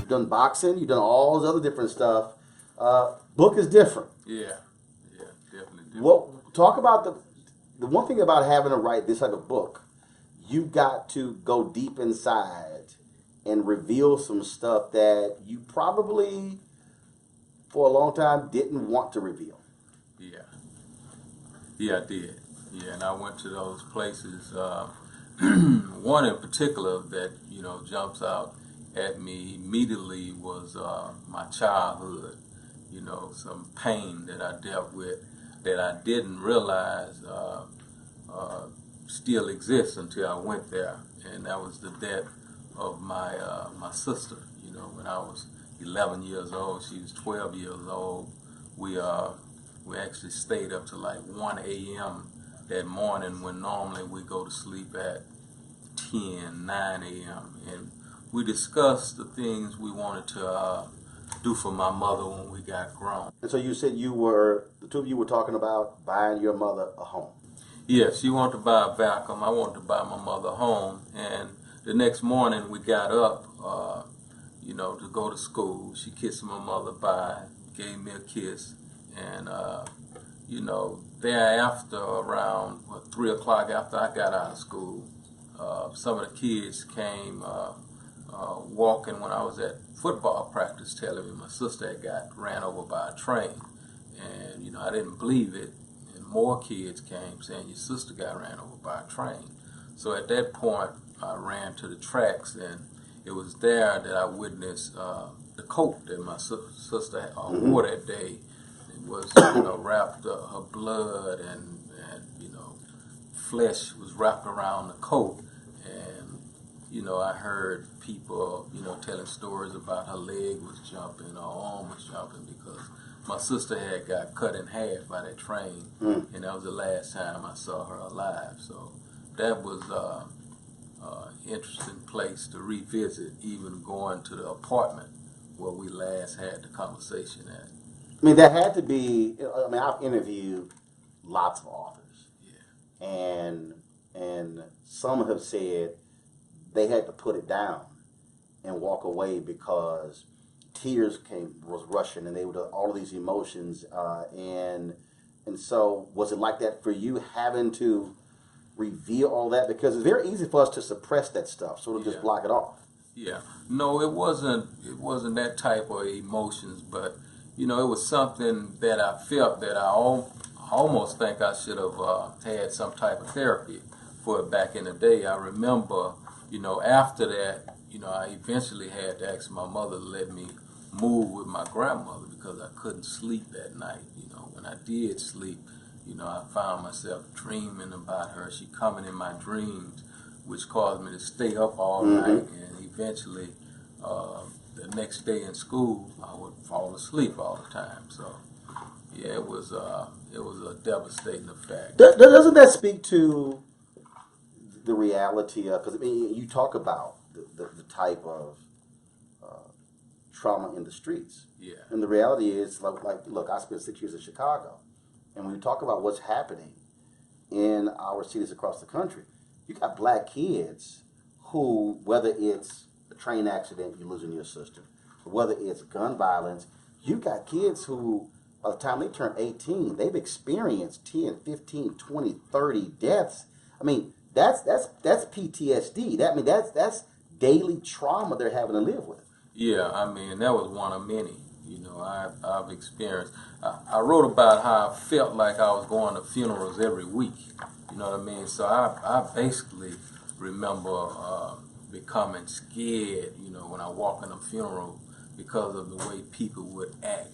You've done boxing. You've done all this other different stuff. Book is different. Yeah, definitely different. Well, talk about the one thing about having to write this type of book. You got to go deep inside and reveal some stuff that you probably, for a long time, didn't want to reveal. Yeah, I did. Yeah, and I went to those places. One in particular that jumps out at me immediately was my childhood. Some pain that I dealt with that I didn't realize still exists until I went there, and that was the death of my sister. When I was 11 years old, she was 12 years old. We actually stayed up to like 1 a.m. that morning when normally we go to sleep at 9 a.m. And we discussed the things we wanted to do for my mother when we got grown. And so you said the two of you were talking about buying your mother a home. Yeah, she wanted to buy a vacuum. I wanted to buy my mother a home. And the next morning we got up, to go to school. She kissed my mother bye, gave me a kiss. And, thereafter, around 3 o'clock after I got out of school, some of the kids came walking when I was at football practice, telling me my sister had got ran over by a train. And, I didn't believe it. And more kids came saying, your sister got ran over by a train. So at that point, I ran to the tracks, and it was there that I witnessed the coat that my sister wore that day. It was, wrapped her blood and flesh was wrapped around the coat. And, I heard people, telling stories about her leg was jumping, her arm was jumping because my sister had got cut in half by that train. And that was the last time I saw her alive. So that was an interesting place to revisit, even going to the apartment where we last had the conversation at. I mean, that had to be. I mean, I've interviewed lots of authors, and some have said they had to put it down and walk away because tears was rushing, and they were all of these emotions, and so was it like that for you, having to reveal all that, because it's very easy for us to suppress that stuff, sort of just block it off. Yeah, no, it wasn't that type of emotions, but it was something that I felt that I almost think I should have had some type of therapy for it back in the day. I remember, after that, I eventually had to ask my mother to let me move with my grandmother because I couldn't sleep at night. When I did sleep, I found myself dreaming about her. She coming in my dreams, which caused me to stay up all night, and eventually the next day in school, I would fall asleep all the time. So, yeah, it was a devastating effect. Doesn't that speak to the reality of, because I mean, you talk about the type of trauma in the streets. Yeah. And the reality is, look, I spent 6 years in Chicago, and when you talk about what's happening in our cities across the country, you got black kids who, whether it's a train accident, you're losing your sister, whether it's gun violence, you got kids who, by the time they turn 18, they've experienced 10, 15, 20, 30 deaths. I mean, that's PTSD. That's daily trauma they're having to live with. Yeah, I mean, that was one of many. I've experienced. I wrote about how I felt like I was going to funerals every week. You know what I mean? So I basically remember becoming scared, when I walk in a funeral because of the way people would act,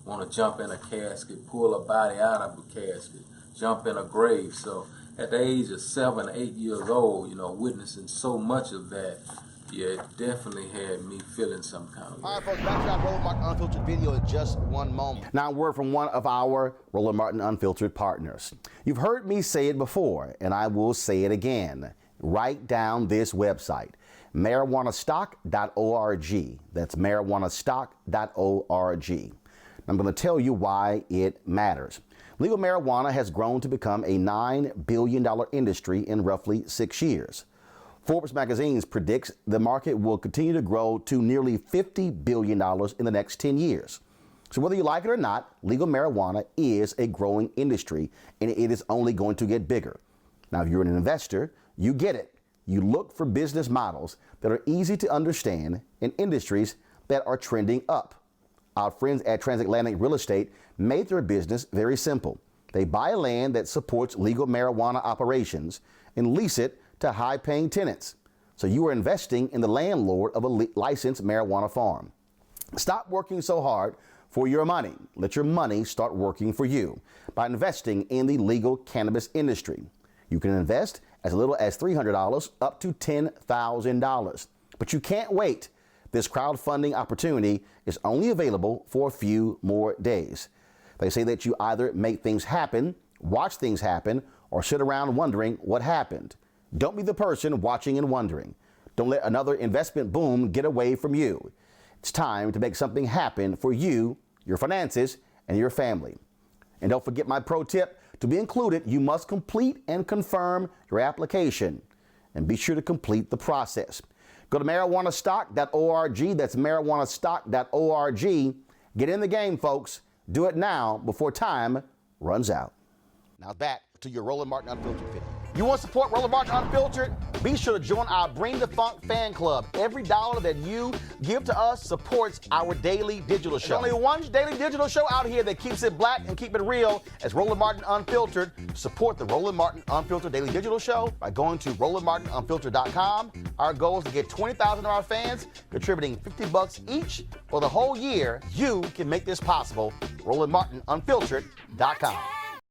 want to jump in a casket, pull a body out of a casket, jump in a grave. So at the age of 7, 8 years old, witnessing so much of that, yeah, it definitely had me feeling some kind of way. All right, folks, back to our Roland Martin Unfiltered video in just one moment. Now, a word from one of our Roland Martin Unfiltered partners. You've heard me say it before, and I will say it again. Write down this website, marijuanastock.org. That's marijuanastock.org. I'm going to tell you why it matters. Legal marijuana has grown to become a $9 billion industry in roughly 6 years. Forbes magazine predicts the market will continue to grow to nearly $50 billion in the next 10 years. So whether you like it or not, legal marijuana is a growing industry, and it is only going to get bigger. Now, if you're an investor, you get it. You look for business models that are easy to understand in industries that are trending up. Our friends at Transatlantic Real Estate made their business very simple. They buy land that supports legal marijuana operations and lease it to high-paying tenants. So you are investing in the landlord of a licensed marijuana farm. Stop working so hard for your money. Let your money start working for you by investing in the legal cannabis industry. You can invest as little as $300 up to $10,000. But you can't wait. This crowdfunding opportunity is only available for a few more days. They say that you either make things happen, watch things happen, or sit around wondering what happened. Don't be the person watching and wondering. Don't let another investment boom get away from you. It's time to make something happen for you, your finances, and your family. And don't forget my pro tip. To be included, you must complete and confirm your application. And be sure to complete the process. Go to marijuanastock.org. That's marijuanastock.org. Get in the game, folks. Do it now before time runs out. Now back to your Roland Martin Unfiltered video. You want to support Roland Martin Unfiltered? Be sure to join our Bring the Funk fan club. Every dollar that you give to us supports our daily digital show. There's only one daily digital show out here that keeps it black and keep it real as Roland Martin Unfiltered. Support the Roland Martin Unfiltered daily digital show by going to RolandMartinUnfiltered.com. Our goal is to get 20,000 of our fans contributing $50 each for the whole year. You can make this possible. RolandMartinUnfiltered.com.